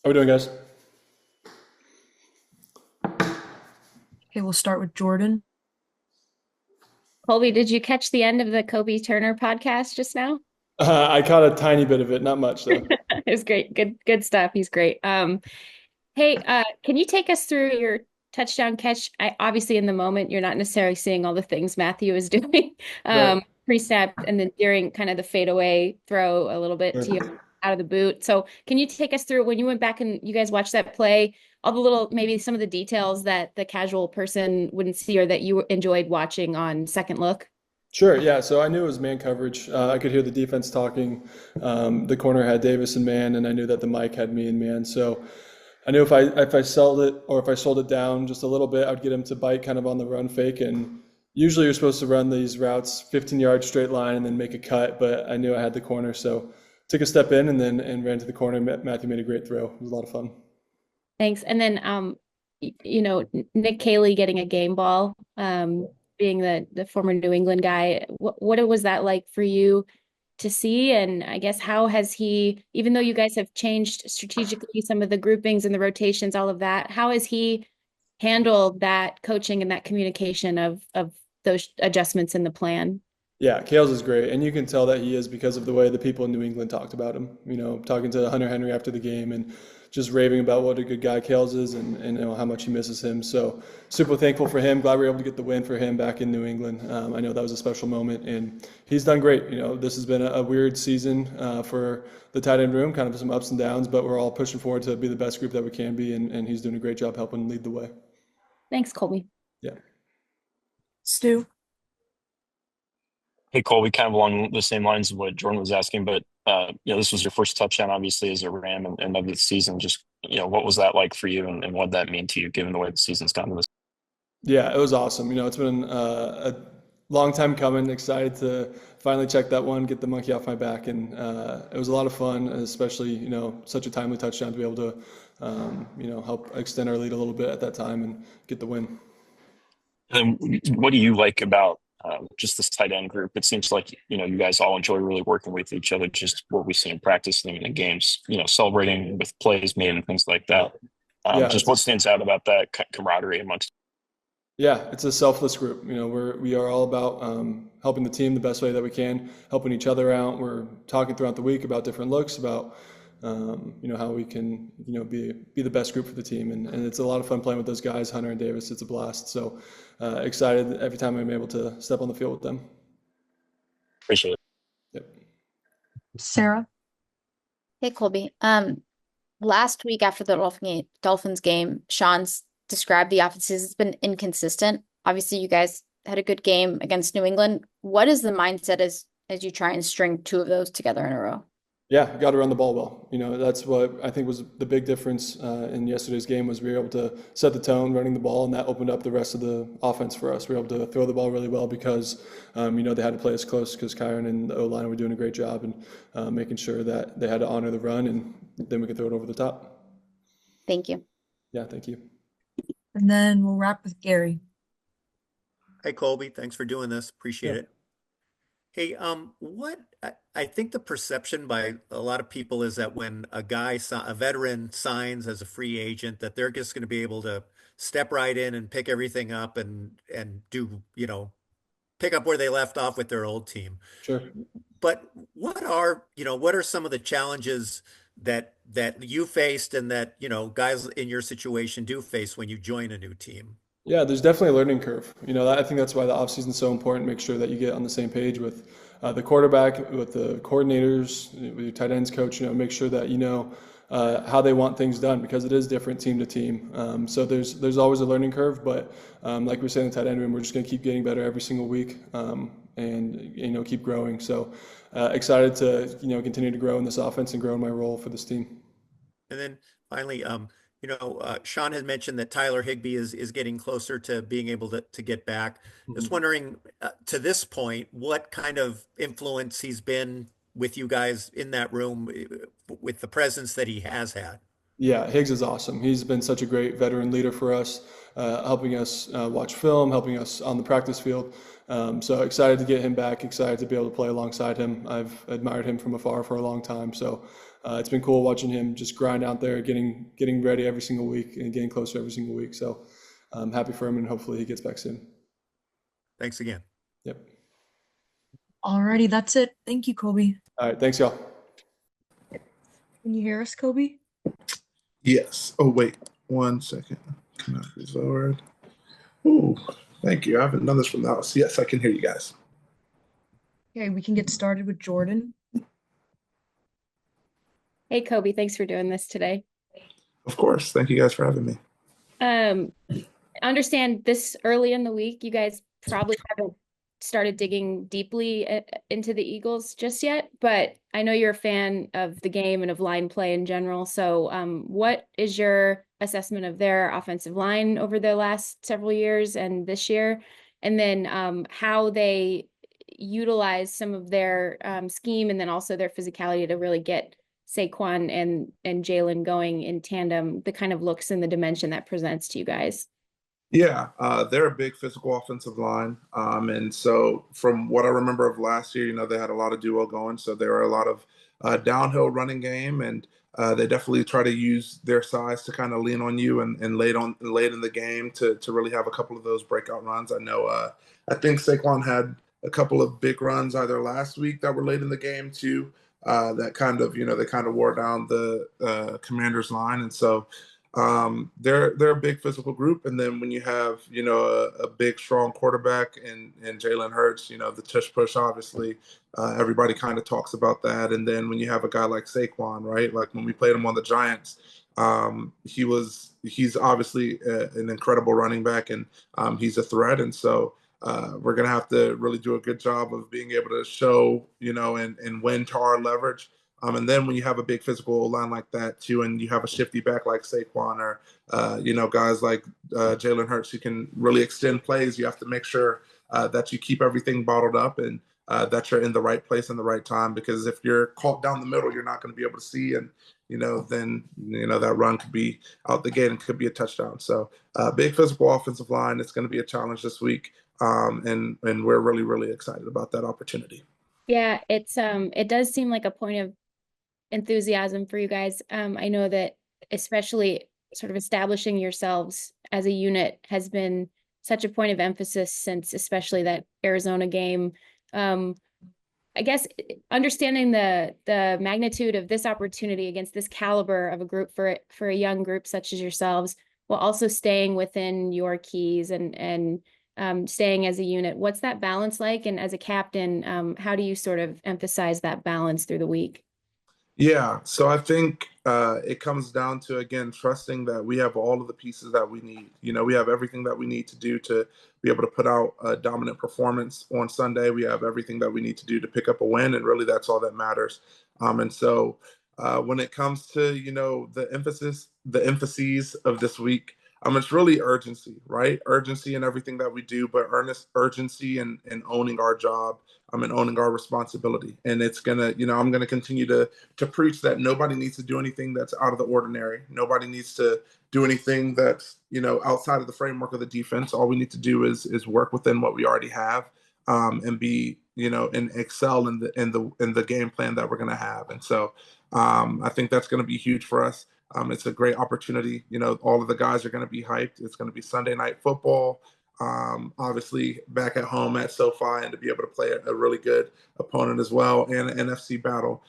How we doing, guys? Okay, we'll start with Jordan. Colby, did you catch the end of the Kobie Turner podcast just now? I caught a tiny bit of it, not much though. It was great. Good stuff. He's great. Hey, can you take us through your touchdown catch? Obviously in the moment you're not necessarily seeing all the things Matthew is doing, Right. pre-snap and then during kind of the fadeaway throw a little bit to you Right. out of the boot. So can you take us through when you went back and you guys watched that play, all the little maybe some of the details that the casual person wouldn't see or that you enjoyed watching on second look? Sure. Yeah. So I knew it was man coverage. I could hear the defense talking. The corner had Davis in man, and I knew that the mic had me in man. So I knew if I sold it or if I sold it down just a little bit, I'd get him to bite kind of on the run fake. And usually you're supposed to run these routes 15 yards straight line and then make a cut, but I knew I had the corner, so took a step in and then ran to the corner. Matthew made a great throw. It was a lot of fun. Thanks. And then, Nick Caley getting a game ball, being the former New England guy, what was that like for you to see? And I guess how has he, even though you guys have changed strategically some of the groupings and the rotations, all of that, how has he handled that coaching and that communication of those adjustments in the plan? Yeah, Kales is great, and you can tell that he is because of the way the people in New England talked about him. Talking to Hunter Henry after the game and just raving about what a good guy Kales is, and how much he misses him. So super thankful for him. Glad we were able to get the win for him back in New England. I know that was a special moment, and he's done great. This has been a weird season for the tight end room, kind of some ups and downs, but we're all pushing forward to be the best group that we can be, and he's doing a great job helping lead the way. Thanks, Colby. Yeah. Stu. Hey, Cole, we kind of along the same lines of what Jordan was asking, but this was your first touchdown, obviously, as a Ram and of the season. Just what was that like for you, and what did that mean to you, given the way the season's gone to this? Yeah, it was awesome. It's been a long time coming. Excited to finally check that one, get the monkey off my back, and it was a lot of fun, especially such a timely touchdown to be able to help extend our lead a little bit at that time and get the win. And then what do you like about just this tight end group? It seems like you guys all enjoy really working with each other. Just what we see in practice and in the games, celebrating with plays made and things like that. Yeah, Just what stands out about that camaraderie amongst. Yeah, it's a selfless group. We are all about helping the team the best way that we can, helping each other out. We're talking throughout the week about different looks, about how we can be the best group for the team, and it's a lot of fun playing with those guys, Hunter and Davis. It's a blast. So excited every time I'm able to step on the field with them. Appreciate it. Yep. Sarah. Hey, Colby. Last week after the Dolphins game, Sean's described the offenses has been inconsistent. Obviously, you guys had a good game against New England. What is the mindset as you try and string two of those together in a row? Yeah, got to run the ball well. That's what I think was the big difference in yesterday's game was we were able to set the tone running the ball, and that opened up the rest of the offense for us. We were able to throw the ball really well because, they had to play us close because Kyron and the O-line were doing a great job and making sure that they had to honor the run, and then we could throw it over the top. Thank you. Yeah, thank you. And then we'll wrap with Gary. Hey, Colby, thanks for doing this. Appreciate Yeah. it. Hey, I think the perception by a lot of people is that when a veteran signs as a free agent, that they're just going to be able to step right in and pick everything up and do, pick up where they left off with their old team. Sure. But what are some of the challenges that you faced and that, guys in your situation do face when you join a new team? Yeah, there's definitely a learning curve. I think that's why the offseason is so important. Make sure that you get on the same page with the quarterback, with the coordinators, with your tight ends coach. Make sure that how they want things done because it is different team to team. So there's always a learning curve, but like we say in the tight end room, we're just going to keep getting better every single week and keep growing. So excited to continue to grow in this offense and grow in my role for this team. And then finally, Sean had mentioned that Tyler Higbee is getting closer to being able to get back. Just wondering, to this point, what kind of influence he's been with you guys in that room with the presence that he has had. Yeah, Higgs is awesome. He's been such a great veteran leader for us, helping us watch film, helping us on the practice field. So excited to get him back, excited to be able to play alongside him. I've admired him from afar for a long time. So it's been cool watching him just grind out there, getting ready every single week and getting closer every single week. So I'm happy for him, and hopefully he gets back soon. Thanks again. Yep. Alrighty, that's it. Thank you, Kobie. All right. Thanks, y'all. Can you hear us, Kobie? Yes. Oh, wait. 1 second. Cannot be lowered. Ooh, thank you. I haven't done this from the house. Yes, I can hear you guys. Okay, we can get started with Jordan. Hey, Kobie, thanks for doing this today. Of course. Thank you guys for having me. Understand this early in the week, you guys probably haven't started digging deeply into the Eagles just yet, but I know you're a fan of the game and of line play in general. So what is your assessment of their offensive line over the last several years and this year? And then how they utilize some of their scheme and then also their physicality to really get Saquon and Jalen going in tandem, the kind of looks and the dimension that presents to you guys. Yeah, they're a big physical offensive line. And so from what I remember of last year, they had a lot of duo going. So there were a lot of downhill running game, and they definitely try to use their size to kind of lean on you and late in the game to really have a couple of those breakout runs. I think Saquon had a couple of big runs either last week that were late in the game too. That kind of, they kind of wore down the Commanders line. And so they're a big physical group, and then when you have a big strong quarterback and Jalen Hurts, the tush push, obviously everybody kind of talks about that. And then when you have a guy like Saquon, right, like when we played him on the Giants, he's obviously an incredible running back, and he's a threat. And so we're gonna have to really do a good job of being able to show and win to our leverage. And then when you have a big physical line like that too, and you have a shifty back like Saquon or, guys like Jalen Hurts who can really extend plays, you have to make sure that you keep everything bottled up and that you're in the right place in the right time. Because if you're caught down the middle, you're not going to be able to see. And, then, that run could be out the gate and could be a touchdown. So big physical offensive line, it's going to be a challenge this week. And we're really, really excited about that opportunity. Yeah, it does seem like a point of enthusiasm for you guys. I know that especially sort of establishing yourselves as a unit has been such a point of emphasis since especially that Arizona game. I guess understanding the magnitude of this opportunity against this caliber of a group for a young group such as yourselves, while also staying within your keys and staying as a unit. What's that balance like? And as a captain, how do you sort of emphasize that balance through the week? Yeah, so I think it comes down to, again, trusting that we have all of the pieces that we need. We have everything that we need to do to be able to put out a dominant performance on Sunday. We have everything that we need to do to pick up a win, and really that's all that matters. And so when it comes to, the emphases of this week, it's really urgency, right? Urgency in everything that we do, but earnest urgency in owning our job, and owning our responsibility. And it's gonna, I'm gonna continue to preach that nobody needs to do anything that's out of the ordinary. Nobody needs to do anything that's outside of the framework of the defense. All we need to do is work within what we already have, and be and excel in the game plan that we're going to have. And so I think that's going to be huge for us. It's a great opportunity. All of the guys are going to be hyped. It's going to be Sunday Night Football. Obviously back at home at SoFi, and to be able to play a really good opponent as well, and an NFC battle.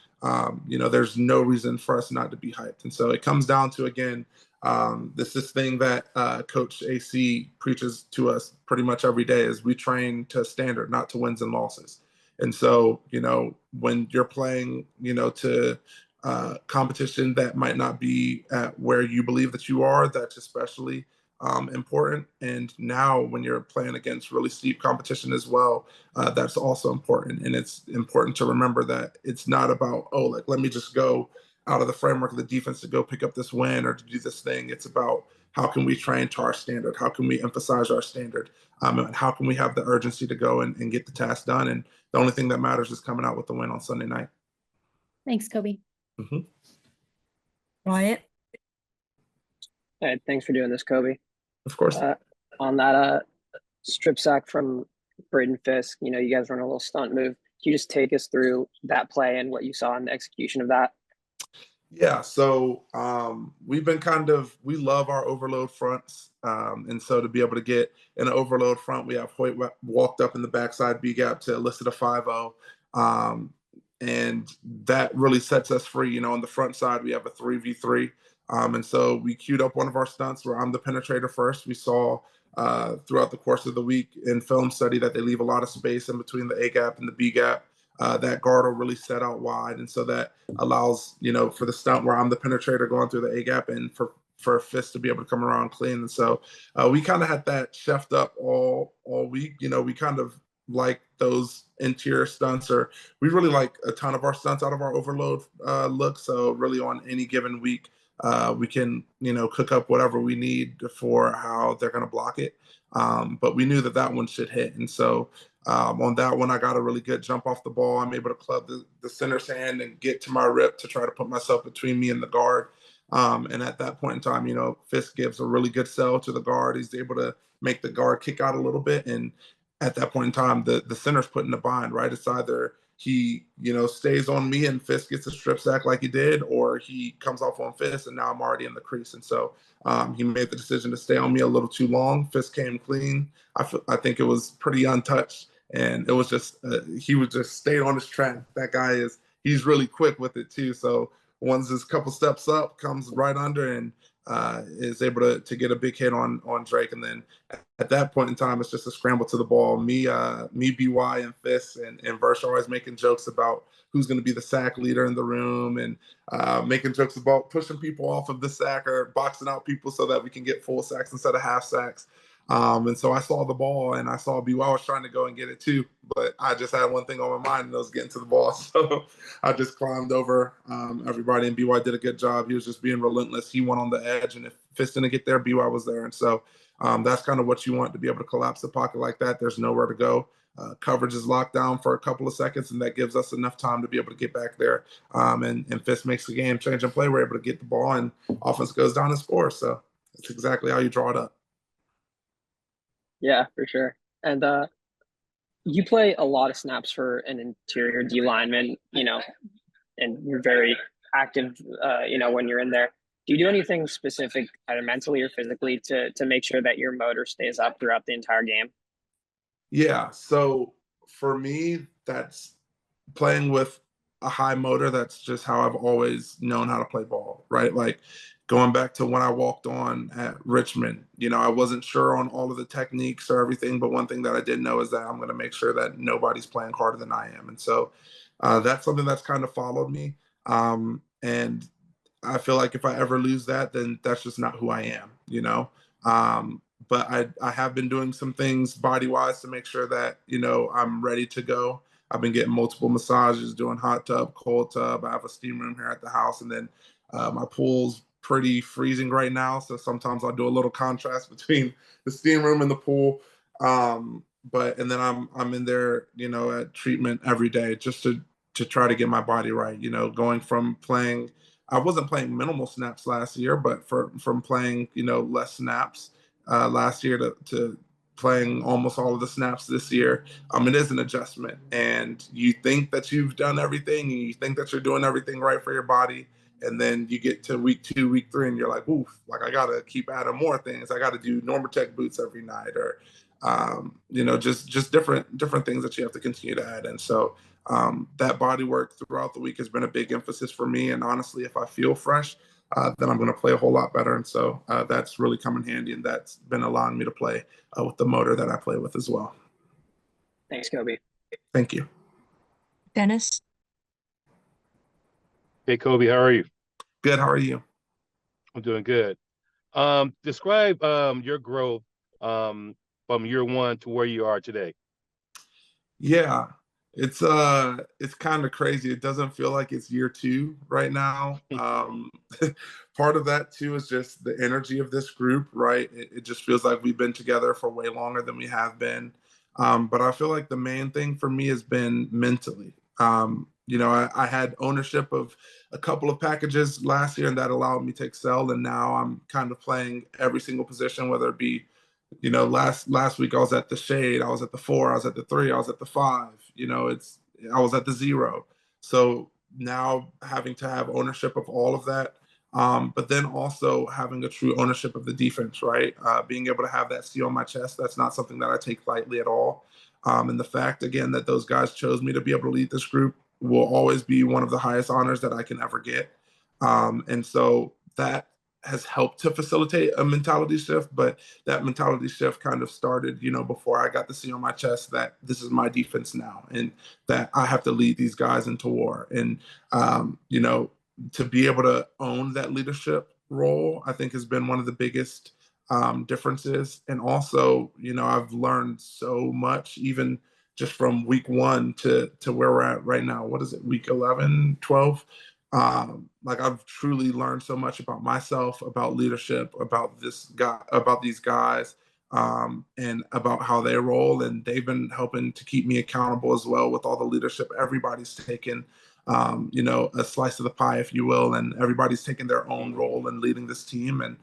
There's no reason for us not to be hyped. And so it comes down to, again, this thing that Coach AC preaches to us pretty much every day is we train to standard, not to wins and losses. And so, when you're playing, to competition that might not be at where you believe that you are, that's especially important. And now when you're playing against really steep competition as well, that's also important. And it's important to remember that it's not about, let me just go out of the framework of the defense to go pick up this win or to do this thing. It's about how can we train to our standard? How can we emphasize our standard? And how can we have the urgency to go and get the task done? And the only thing that matters is coming out with the win on Sunday night. Thanks, Kobie. Mm-hmm. Wyatt? Hey, thanks for doing this, Kobie. Of course. On that strip sack from Braden Fisk, you guys run a little stunt move. Can you just take us through that play and what you saw in the execution of that? Yeah, so we've been we love our overload fronts. And so to be able to get an overload front, we have Hoyt walked up in the backside B gap to elicit a 5-0. Um, and that really sets us free. You know, on the front side, we have a 3v3. And so we queued up one of our stunts where I'm the penetrator first. We saw throughout the course of the week in film study that they leave a lot of space in between the A gap and the B gap. That guard will really set out wide. And so that allows, you know, for the stunt where I'm the penetrator going through the A gap and for a fist to be able to come around clean. And so we kind of had that chefed up all week. You know, we kind of like those interior stunts, or we really like a ton of our stunts out of our overload look. So really on any given week, we can, you know, cook up whatever we need for how they're going to block it. But we knew that that one should hit. And so on that one, I got a really good jump off the ball. I'm able to club the center's hand and get to my rip to try to put myself between me and the guard. And at that point in time, you know, Fisk gives a really good sell to the guard. He's able to make the guard kick out a little bit. And at that point in time, the center's put in a bind, right? It's either he, you know, stays on me and Fisk gets a strip sack like he did, or he comes off on Fisk and now I'm already in the crease. And so he made the decision to stay on me a little too long. Fisk came clean. I think it was pretty untouched. And it was just he would just stay on his track. That guy he's really quick with it too. So once his couple steps up, comes right under and is able to get a big hit on Drake. And then at that point in time, it's just a scramble to the ball. Me, BY, and Fist and Verse are always making jokes about who's going to be the sack leader in the room, and making jokes about pushing people off of the sack or boxing out people so that we can get full sacks instead of half sacks. And so I saw the ball and I saw BY was trying to go and get it too, but I just had one thing on my mind, and it was getting to the ball. So I just climbed over everybody, and BY did a good job. He was just being relentless. He went on the edge, and if Fist didn't get there, BY was there. And so that's kind of what you want, to be able to collapse the pocket like that. There's nowhere to go. Coverage is locked down for a couple of seconds, and that gives us enough time to be able to get back there. And Fist makes the game change and play. We're able to get the ball, and offense goes down and scores. So that's exactly how you draw it up. Yeah, for sure. And you play a lot of snaps for an interior D lineman, you know, and you're very active, you know, when you're in there. Do you do anything specific, either mentally or physically, to make sure that your motor stays up throughout the entire game? Yeah. So for me, that's playing with a high motor. That's just how I've always known how to play ball, right? Like going back to when I walked on at Richmond, you know, I wasn't sure on all of the techniques or everything, but one thing that I did know is that I'm going to make sure that nobody's playing harder than I am. And so that's something that's kind of followed me. And I feel like if I ever lose that, then that's just not who I am, you know? But I have been doing some things body wise to make sure that, you know, I'm ready to go. I've been getting multiple massages, doing hot tub, cold tub. I have a steam room here at the house, and then my pool's pretty freezing right now. So sometimes I'll do a little contrast between the steam room and the pool. And then I'm in there, you know, at treatment every day just to try to get my body right. You know, going from playing, I wasn't playing minimal snaps last year, but from playing, you know, less snaps last year to playing almost all of the snaps this year. It is an adjustment, and you think that you've done everything, and you think that you're doing everything right for your body, and then you get to week 2, week 3, and you're like, oof, like I gotta keep adding more things. I gotta do Normatec boots every night, or you know, just different things that you have to continue to add. And so that body work throughout the week has been a big emphasis for me. And honestly, if I feel fresh, then I'm going to play a whole lot better. And so that's really come in handy, and that's been allowing me to play with the motor that I play with as well. Thanks, Kobie. Thank you. Dennis? Hey, Kobie, how are you? Good. How are you? I'm doing good. Describe your growth from year one to where you are today. Yeah, it's kind of crazy. It doesn't feel like it's year 2 right now. Part of that too is just the energy of this group, right? It just feels like we've been together for way longer than we have been. But I feel like the main thing for me has been mentally. You know, I had ownership of a couple of packages last year, and that allowed me to excel. And now I'm kind of playing every single position, whether it be, you know, last week I was at the shade, I was at the 4, I was at the 3, I was at the 5. You know, I was at the 0. So now having to have ownership of all of that. But then also having a true ownership of the defense, right? Being able to have that C on my chest, that's not something that I take lightly at all. And the fact, again, that those guys chose me to be able to lead this group will always be one of the highest honors that I can ever get. And so that has helped to facilitate a mentality shift, but that mentality shift kind of started, before I got the C on my chest that this is my defense now and that I have to lead these guys into war. And, to be able to own that leadership role, I think has been one of the biggest differences. And also, I've learned so much, even just from week 1 to where we're at right now. What is it, week 11, 12? Like I've truly learned so much about myself, about leadership, about this guy, about these guys, and about how they roll. And they've been helping to keep me accountable as well with all the leadership. Everybody's taken, a slice of the pie, if you will, and everybody's taken their own role in leading this team. And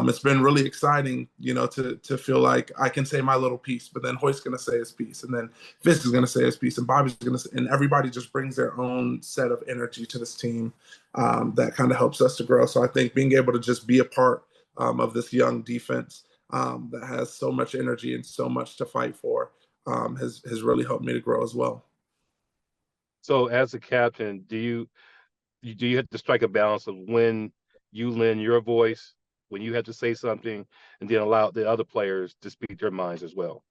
it's been really exciting, to feel like I can say my little piece, but then Hoyt's going to say his piece, and then Fisk is going to say his piece, and Bobby's going to say, and everybody just brings their own set of energy to this team that kind of helps us to grow. So I think being able to just be a part of this young defense that has so much energy and so much to fight for has really helped me to grow as well. So as a captain, do you have to strike a balance of when you lend your voice, when you have to say something, and then allow the other players to speak their minds as well?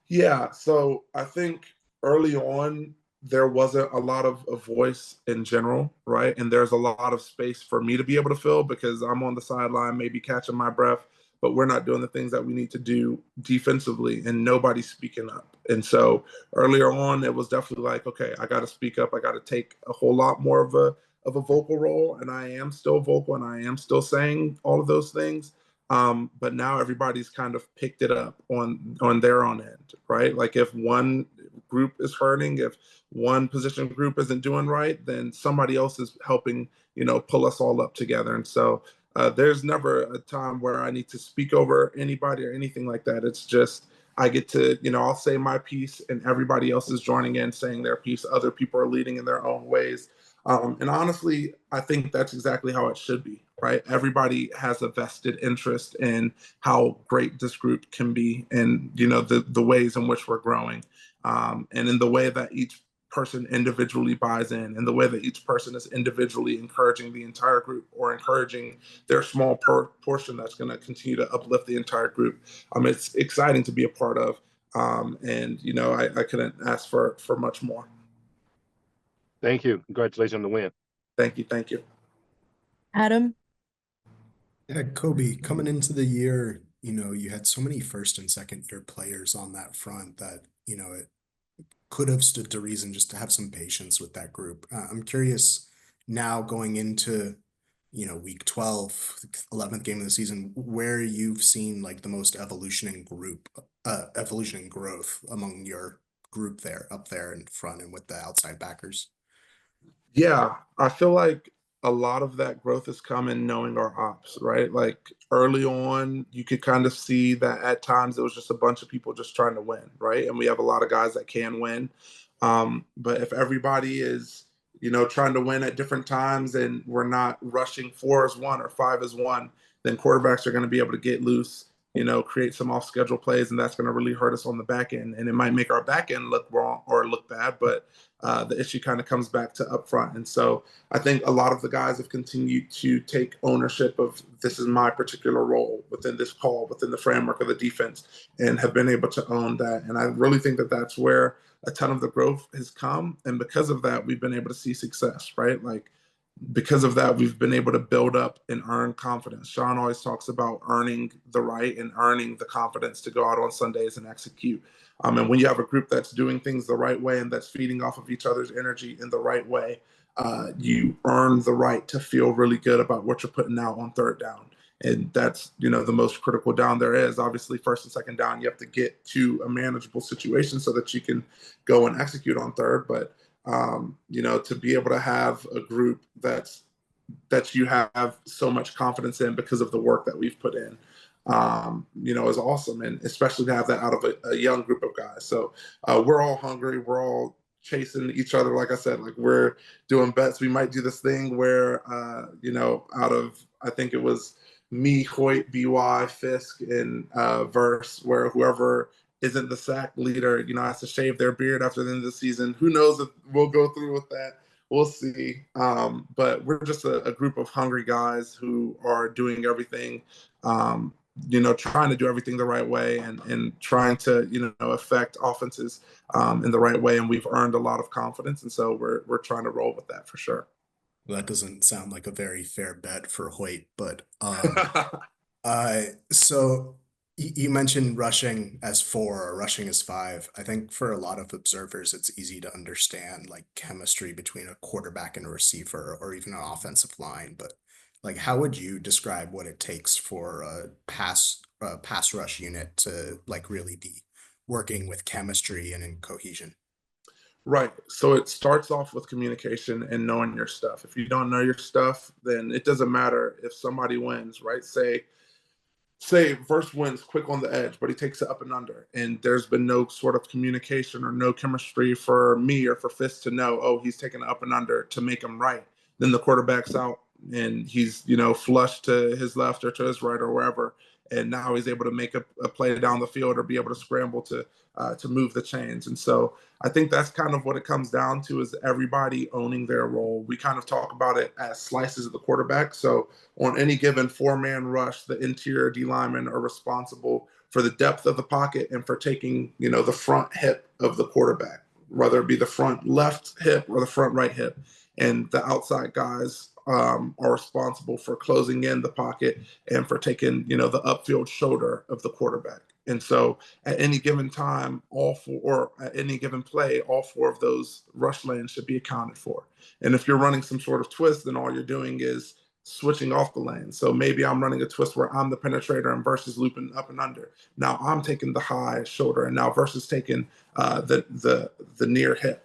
Yeah, so I think early on there wasn't a lot of a voice in general, right? And there's a lot of space for me to be able to fill because I'm on the sideline, maybe catching my breath, but we're not doing the things that we need to do defensively, and nobody's speaking up. And so earlier on, it was definitely like, okay, I got to speak up. I got to take a whole lot more of a vocal role, and I am still vocal, and I am still saying all of those things. But now everybody's kind of picked it up on their own end, right? Like if one group is hurting, if one position group isn't doing right, then somebody else is helping, pull us all up together. And so there's never a time where I need to speak over anybody or anything like that. It's just I get to, I'll say my piece, and everybody else is joining in, saying their piece. Other people are leading in their own ways. And honestly, I think that's exactly how it should be, right? Everybody has a vested interest in how great this group can be, and the ways in which we're growing, and in the way that each person individually buys in, and the way that each person is individually encouraging the entire group or encouraging their small portion that's going to continue to uplift the entire group. It's exciting to be a part of, and I couldn't ask for much more. Thank you. Congratulations on the win. Thank you. Thank you. Adam? Yeah, Kobie, coming into the year, you had so many first and second year players on that front that, it could have stood to reason just to have some patience with that group. I'm curious now going into, week 12, 11th game of the season, where you've seen like the most evolution in growth among your group there, up there in front and with the outside backers. Yeah, I feel like a lot of that growth has come in knowing our ops, right? Like early on, you could kind of see that at times it was just a bunch of people just trying to win, right? And we have a lot of guys that can win. But if everybody is, trying to win at different times and we're not rushing 4 as 1 or 5 as 1, then quarterbacks are going to be able to get loose, create some off schedule plays, and that's going to really hurt us on the back end. And it might make our back end look wrong or look bad, but the issue kind of comes back to up front. And so I think a lot of the guys have continued to take ownership of this is my particular role within this call, within the framework of the defense, and have been able to own that. And I really think that that's where a ton of the growth has come. And because of that, we've been able to see success, right? Like because of that, we've been able to build up and earn confidence. Sean always talks about earning the right and earning the confidence to go out on Sundays and execute. And when you have a group that's doing things the right way and that's feeding off of each other's energy in the right way, you earn the right to feel really good about what you're putting out on third down. And that's, the most critical down there is. Obviously, first and second down, you have to get to a manageable situation so that you can go and execute on third. But to be able to have a group that you have so much confidence in because of the work that we've put in, is awesome. And especially to have that out of a young group of guys. So we're all hungry. We're all chasing each other. Like I said, like we're doing bets. We might do this thing where, out of, I think it was me, Hoyt, BY, Fisk, and Verse, where whoever isn't the sack leader, has to shave their beard after the end of the season. Who knows if we'll go through with that? We'll see. But we're just a group of hungry guys who are doing everything, trying to do everything the right way and trying to, affect offenses in the right way. And we've earned a lot of confidence. And so we're trying to roll with that for sure. Well, that doesn't sound like a very fair bet for Hoyt, but so you mentioned rushing as 4 or rushing as 5. I think for a lot of observers, it's easy to understand like chemistry between a quarterback and a receiver or even an offensive line. But like, how would you describe what it takes for a pass rush unit to like really be working with chemistry and in cohesion? Right. So it starts off with communication and knowing your stuff. If you don't know your stuff, then it doesn't matter if somebody wins, right? Say Verse wins quick on the edge, but he takes it up and under, and there's been no sort of communication or no chemistry for me or for Fisk to know, oh, he's taking it up and under to make him right. Then the quarterback's out and he's, flush to his left or to his right or wherever, and now he's able to make a play down the field or be able to scramble to move the chains. And so I think that's kind of what it comes down to, is everybody owning their role. We kind of talk about it as slices of the quarterback. So on any given 4-man rush, the interior D linemen are responsible for the depth of the pocket and for taking, the front hip of the quarterback, whether it be the front left hip or the front right hip. And the outside guys are responsible for closing in the pocket and for taking, the upfield shoulder of the quarterback. And so at any given time, or at any given play, all 4 of those rush lanes should be accounted for. And if you're running some sort of twist, then all you're doing is switching off the lane. So maybe I'm running a twist where I'm the penetrator and Versus looping up and under. Now I'm taking the high shoulder, and now Versus taking the near hip.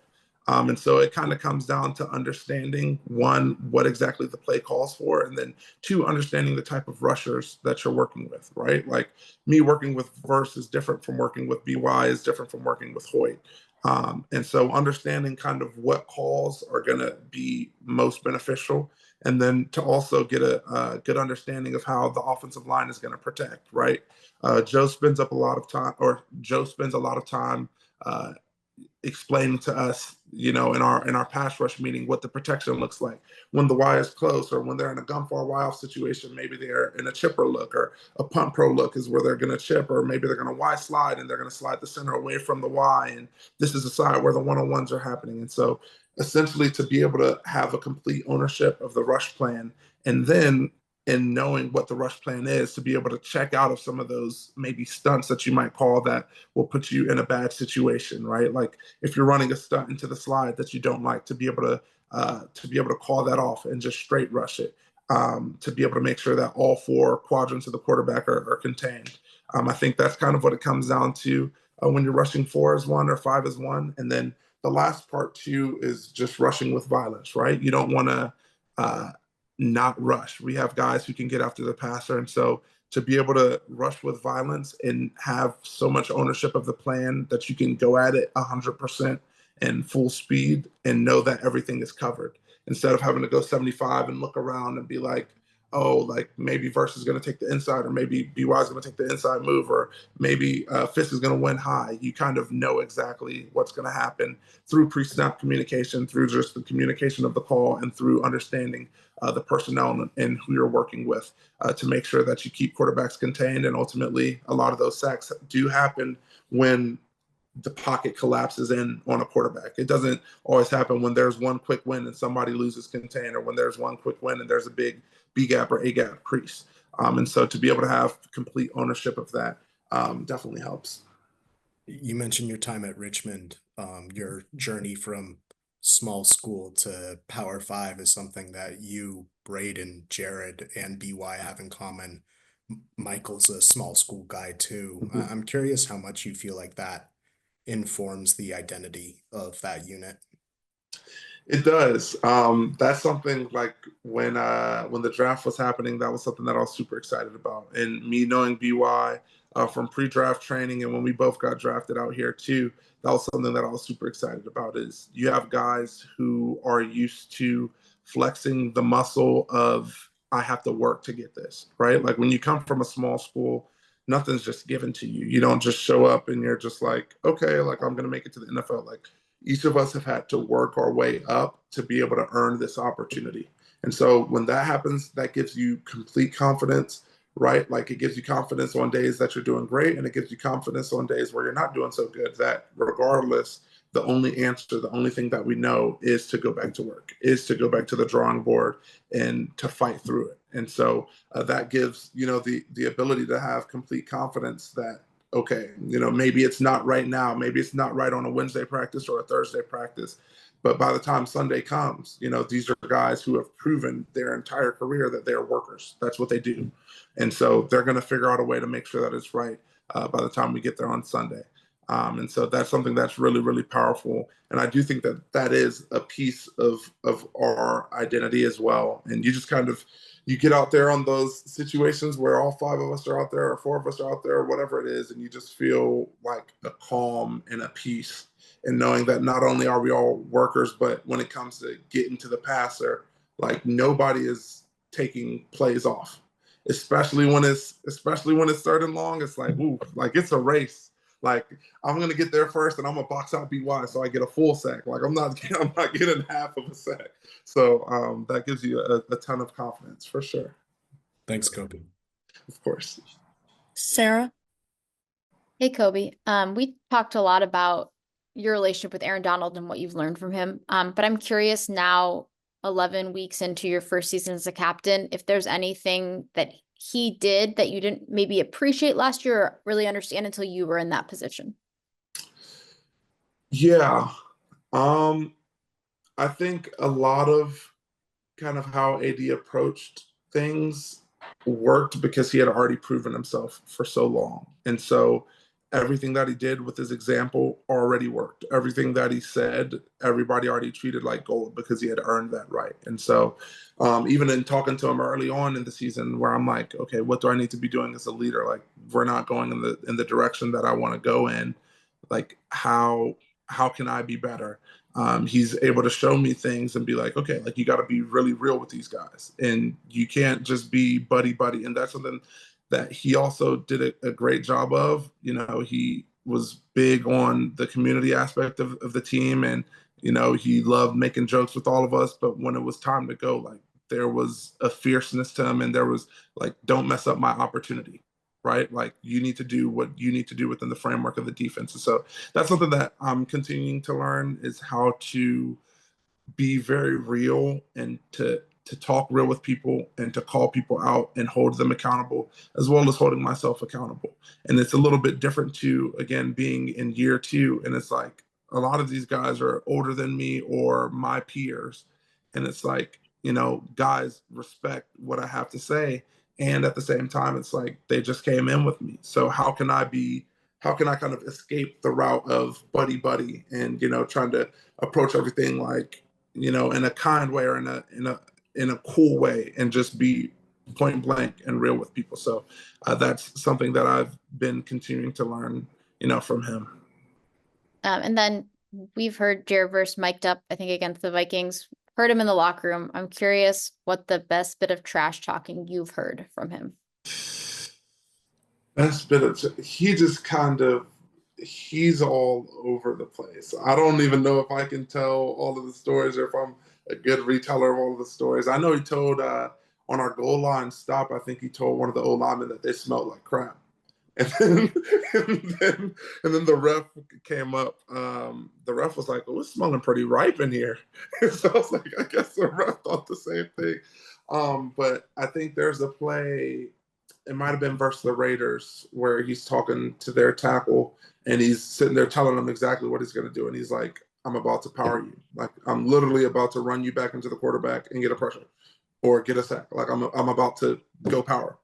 And so it kind of comes down to understanding, 1, what exactly the play calls for, and then 2, understanding the type of rushers that you're working with, right? Like me working with Verse is different from working with BY, is different from working with Hoyt. And so understanding kind of what calls are going to be most beneficial, and then to also get a good understanding of how the offensive line is going to protect, right? Joe spends a lot of time explaining to us, in our pass rush meeting, what the protection looks like when the Y is close, or when they're in a gun far Y off situation. Maybe they're in a chipper look, or a punt pro look is where they're going to chip, or maybe they're going to Y slide and they're going to slide the center away from the Y. And this is the side where the one-on-ones are happening. And so essentially to be able to have a complete ownership of the rush plan, and then in knowing what the rush plan is, to be able to check out of some of those maybe stunts that you might call that will put you in a bad situation, right? Like if you're running a stunt into the slide that you don't like, to be able to call that off and just straight rush it, to be able to make sure that all 4 quadrants of the quarterback are contained. I think that's kind of what it comes down to when you're rushing 4 as 1 or 5 as 1, and then the last part too is just rushing with violence, right? You don't want to not rush. We have guys who can get after the passer. And so to be able to rush with violence and have so much ownership of the plan that you can go at it 100% and full speed and know that everything is covered, instead of having to go 75 and look around and be like, oh, like maybe Verse is going to take the inside, or maybe BY is going to take the inside move, or maybe Fisk is going to win high. You kind of know exactly what's going to happen through pre-snap communication, through just the communication of the call, and through understanding the personnel and who you're working with, to make sure that you keep quarterbacks contained. And ultimately, a lot of those sacks do happen when the pocket collapses in on a quarterback. It doesn't always happen when there's one quick win and somebody loses contain, or when there's one quick win and there's a big B gap or A gap crease. And so to be able to have complete ownership of that definitely helps. You mentioned your time at Richmond. Your journey from small school to Power 5 is something that you, Braden, Jared, and BY have in common. Michael's a small school guy too. I'm curious how much you feel like that informs the identity of that unit. It does. That's something like when the draft was happening, that was something that I was super excited about. And me knowing BY from pre-draft training, and when we both got drafted out here too, that was something that I was super excited about. Is you have guys who are used to flexing the muscle of I have to work to get this, right? Like when you come from a small school, nothing's just given to you. You don't just show up and you're just like, okay, like I'm gonna make it to the NFL. Like each of us have had to work our way up to be able to earn this opportunity. And so when that happens, that gives you complete confidence, right? Like it gives you confidence on days that you're doing great, and it gives you confidence on days where you're not doing so good, that regardless, the only answer, the only thing that we know is to go back to work, is to go back to the drawing board and to fight through it. And so that gives, the ability to have complete confidence that, okay, maybe it's not right now. Maybe it's not right on a Wednesday practice or a Thursday practice. But by the time Sunday comes, these are guys who have proven their entire career that they're workers. That's what they do. And so they're going to figure out a way to make sure that it's right by the time we get there on Sunday. And so that's something that's really, really powerful. And I do think that that is a piece of our identity as well. And you just kind of, you get out there on those situations where all five of us are out there or four of us are out there or whatever it is, and you just feel like a calm and a peace, and knowing that not only are we all workers, but when it comes to getting to the passer, like nobody is taking plays off, especially when it's third and long. It's like, ooh, like it's a race. Like I'm gonna get there first, and I'm gonna box out BY so I get a full sack. Like I'm not getting half of a sack. So that gives you a ton of confidence for sure. Thanks, Kobie. Of course. Sarah? Hey, Kobie. We talked a lot about your relationship with Aaron Donald and what you've learned from him. But I'm curious now, 11 weeks into your first season as a captain, if there's anything that he did that you didn't maybe appreciate last year or really understand until you were in that position. Yeah. I think a lot of kind of how AD approached things worked because he had already proven himself for so long. And so everything that he did with his example already worked. Everything that he said, everybody already treated like gold because he had earned that right. And so even in talking to him early on in the season, where I'm like, okay, what do I need to be doing as a leader? Like we're not going in the direction that I want to go in. Like how can I be better? He's able to show me things and be like, okay, like you got to be really real with these guys, and you can't just be buddy buddy. And that's something that he also did a great job of. He was big on the community aspect of the team, and he loved making jokes with all of us. But when it was time to go, like there was a fierceness to him, and there was like, don't mess up my opportunity. Right? Like you need to do what you need to do within the framework of the defense. And so that's something that I'm continuing to learn, is how to be very real and to talk real with people and to call people out and hold them accountable, as well as holding myself accountable. And it's a little bit different to, again, being in year two. And it's like a lot of these guys are older than me or my peers. And it's like, guys respect what I have to say. And at the same time, it's like they just came in with me. So how can I kind of escape the route of buddy buddy and, trying to approach everything like, in a kind way or in a cool way, and just be point blank and real with people. So that's something that I've been continuing to learn, from him. And then we've heard Jared Verse mic'd up, I think, against the Vikings. Heard him in the locker room. I'm curious what the best bit of trash talking you've heard from him. Best bit of, he just kind of, he's all over the place. I don't even know if I can tell all of the stories or if I'm a good reteller of all of the stories. I know he told on our goal line stop, I think he told one of the O-linemen that they smelled like crap. And then, and then the ref came up. The ref was like, "Oh, it's smelling pretty ripe in here." So I was like, I guess the ref thought the same thing. But I think there's a play, it might have been versus the Raiders, where he's talking to their tackle and he's sitting there telling them exactly what he's going to do. And he's like, I'm about to power you. Like, I'm literally about to run you back into the quarterback and get a pressure or get a sack. Like I'm about to go power.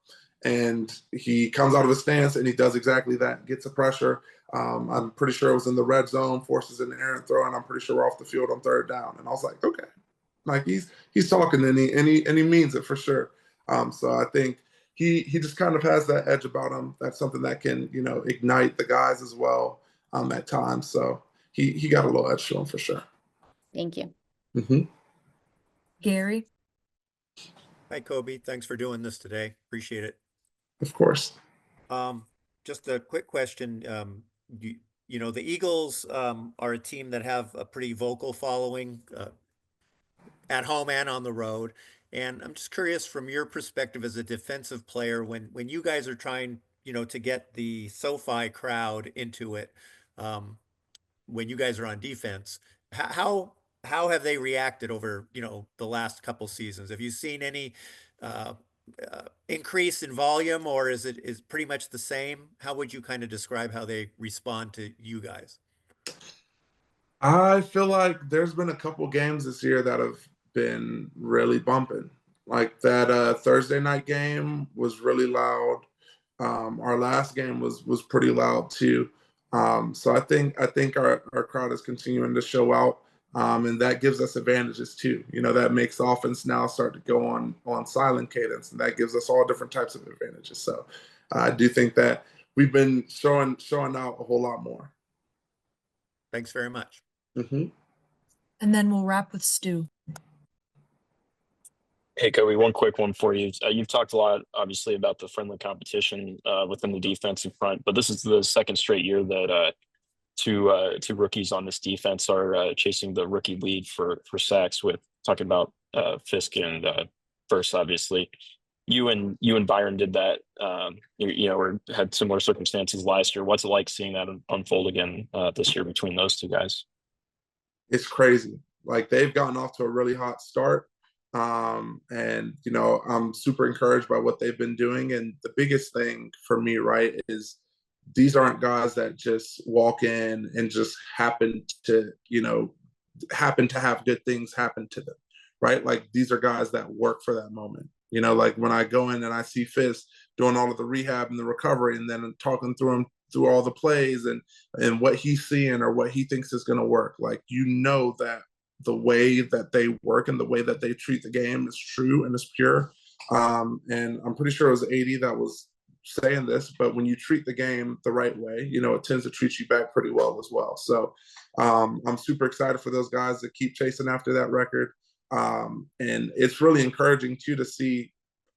and he comes out of his stance and he does exactly that, gets the pressure. I'm pretty sure it was in the red zone, forces an errant throw, and I'm pretty sure we're off the field on 3rd down. And I was like, okay, like he's talking and he means it for sure. So I think he just kind of has that edge about him. That's something that can, you know, ignite the guys as well at times. So he got a little edge to him for sure. Thank you. Mm-hmm. Gary. Hi, Kobie. Thanks for doing this today. Appreciate it. Of course. Just a quick question. You know, the Eagles are a team that have a pretty vocal following at home and on the road. And I'm just curious from your perspective as a defensive player, when you guys are trying, you know, to get the SoFi crowd into it, when you guys are on defense, how have they reacted over, you know, the last couple seasons? Have you seen any increase in volume, or is pretty much the same? How would you kind of describe how they respond to you guys? I feel like there's been a couple games this year that have been really bumping. Like that Thursday night game was really loud. Our last game was pretty loud too. So I think our crowd is continuing to show out, and that gives us advantages too. You know, that makes the offense now start to go on silent cadence, and that gives us all different types of advantages. So I do think that we've been showing out a whole lot more. Thanks very much. Mm-hmm. And then we'll wrap with Stu. Hey, Kobie, one quick one for you. You've talked a lot, obviously, about the friendly competition within the defensive front, but this is the second straight year that two rookies on this defense are chasing the rookie lead for sacks. With talking about Fisk and First, obviously. You and Byron did that, you know, or had similar circumstances last year. What's it like seeing that unfold again this year between those two guys? It's crazy. Like they've gotten off to a really hot start. And, you know, I'm super encouraged by what they've been doing. And the biggest thing for me, right, is these aren't guys that just walk in and just happen to have good things happen to them, right? Like these are guys that work for that moment. You know, like when I go in and I see Fisk doing all of the rehab and the recovery and then talking through all the plays and what he's seeing or what he thinks is going to work, like, you know, that the way that they work and the way that they treat the game is true and is pure. And I'm pretty sure it was 80 that was saying this, but when you treat the game the right way, you know, it tends to treat you back pretty well as well. So I'm super excited for those guys that keep chasing after that record. And it's really encouraging too to see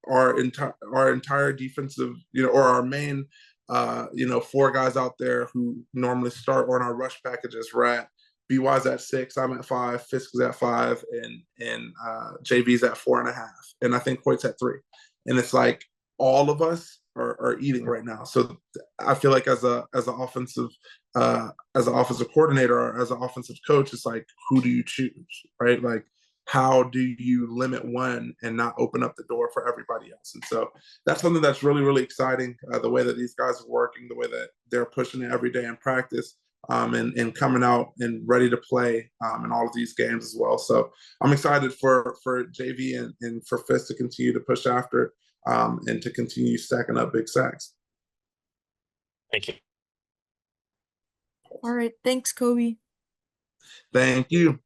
our entire defensive, you know, or our main, you know, 4 guys out there who normally start on our rush packages. Rat BY's at 6, I'm at 5, Fisk is at 5, and JV's at 4.5, and I think Hoyt's at 3. And it's like all of us are eating right now. So I feel like as an offensive coordinator or as an offensive coach, it's like, who do you choose, right? Like, how do you limit one and not open up the door for everybody else? And so that's something that's really, really exciting. The way that these guys are working, the way that they're pushing it every day in practice. And coming out and ready to play in all of these games as well. So I'm excited for JV and for Fisk to continue to push after and to continue stacking up big sacks. Thank you. All right. Thanks, Kobie. Thank you.